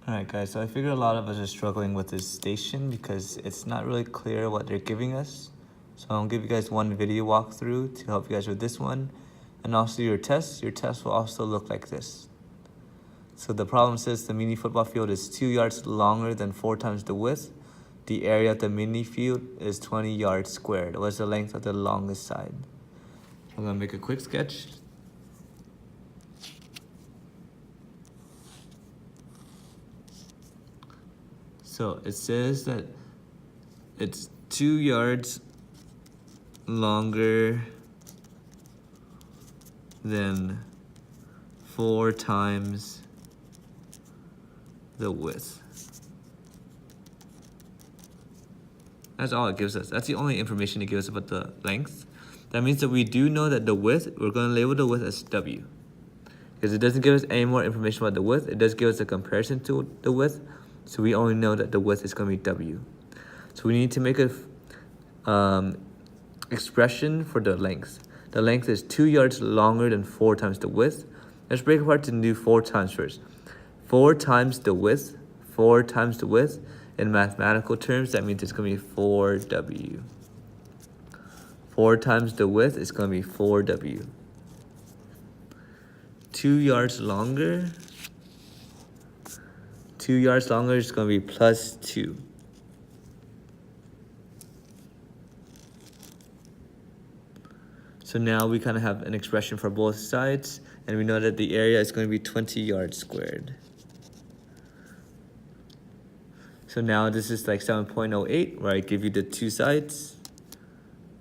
Alright guys, so I figured a lot of us are struggling with this station because it's not really clear what they're giving us. So I'll give you guys one video walkthrough to help you guys with this one. And also your test will also look like this. So the problem says the mini football field is 2 yards longer than 4 times the width. The area of the mini field is 20 yards squared. What's the length of the longest side? I'm gonna make a quick sketch. So it says that it's 2 yards longer than 4 times the width. That's all it gives us. That's the only information it gives us about the length. That means that we do know that the width, we're going to label the width as W. Because it doesn't give us any more information about the width. It does give us a comparison to the width. So we only know that the width is going to be W. So we need to make a expression for the length. The length is 2 yards longer than 4 times the width. Let's break apart and do 4 times first. 4 times the width, 4 times the width. In mathematical terms, that means it's going to be 4W. 4 times the width is going to be 4W. 2 yards longer. 2 yards longer is going to be plus 2. So now we kind of have an expression for both sides, and we know that the area is going to be 20 yards squared. So now this is like 7.08, where I give you the 2 sides,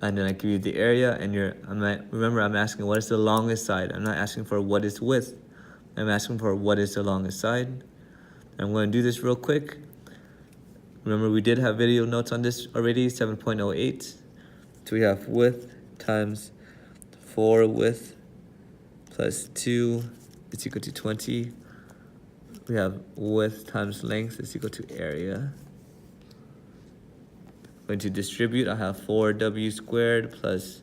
and then I give you the area, and remember I'm asking what is the longest side. I'm not asking for what is width. I'm asking for what is the longest side. I'm going to do this real quick. Remember, we did have video notes on this already, 7.08. So we have width times 4 width plus 2 is equal to 20. We have width times length is equal to area. Going to distribute, I have 4W squared plus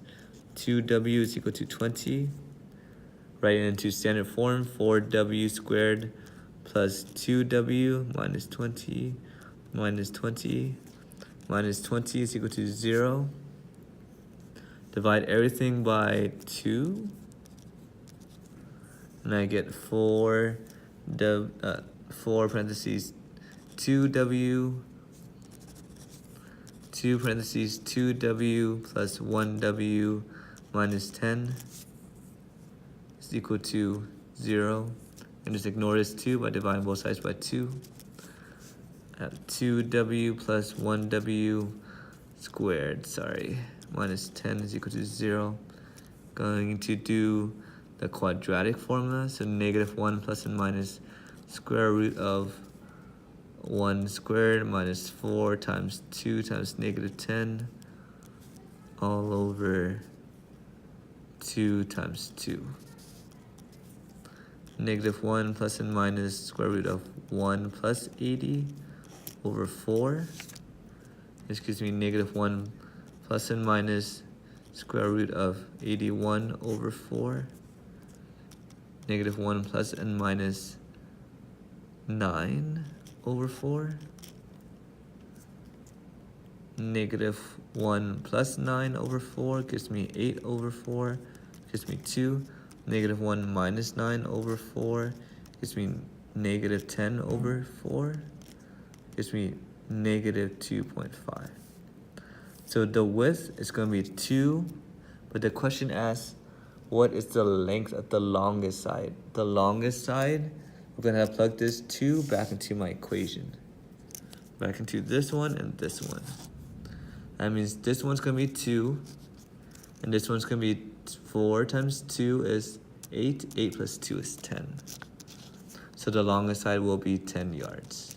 2W is equal to 20. Write it into standard form, 4W squared plus 2W minus 20 minus 20 minus 20 is equal to 0. Divide everything by 2. And I get 4 parentheses 2W 2 parentheses 2W plus 1W minus 10 is equal to 0. And just ignore this 2 by dividing both sides by 2. I have 2W plus 1W squared, minus 10 is equal to 0. Going to do the quadratic formula, so negative 1 plus and minus square root of 1 squared minus 4 times 2 times negative 10 all over 2 times 2. Negative 1 plus and minus square root of 1 plus 80 over 4. This gives me negative 1 plus and minus square root of 81 over 4. Negative 1 plus and minus 9 over 4. Negative 1 plus 9 over 4 gives me 8 over 4, gives me 2. Negative 1 minus 9 over 4 gives me negative 10 over 4, gives me negative 2.5. So the width is going to be 2, but the question asks, what is the length of the longest side? The longest side, we're going to have plugged this 2 back into my equation. Back into this one and this one. That means this one's going to be 2, and this one's going to be 4 times 2 is 8. 8 plus 2 is 10. So the longest side will be 10 yards.